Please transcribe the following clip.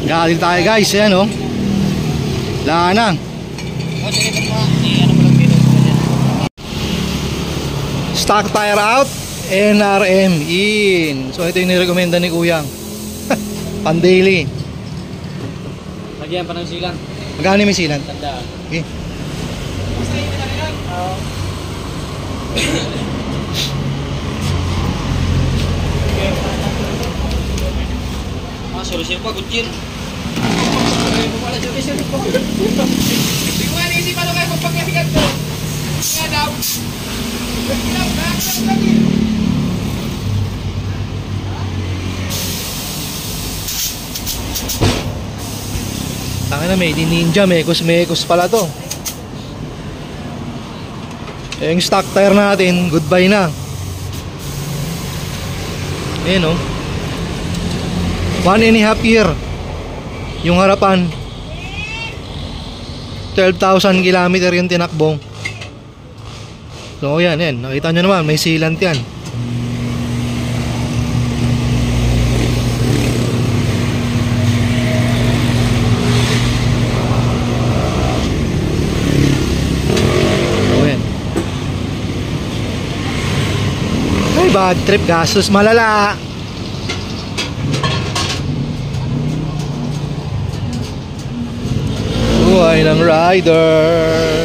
Galing tayo guys, ayan oh. Wala na. Stock tire out, NRM in. So ito yung nirekomenda ni Kuyang. Pan daily. Lagyan pa ng silan. Magkano may silan? Tandaan. Okay. Solusyon pa, Gutsin. Hindi ko nga naisip ano kayo pagpagkasigat ko. Nga daw. Tangin na, made in Ninja, mekos pala to. Yung stock tire natin, goodbye na. Ayan oh. 1.5 year yung harapan. 12,000 kilometer yung tinakbong. So yan, nakita nyo naman, may sealant yan. So yan. Ay, bad trip, gastos malala. Buhay ng rider.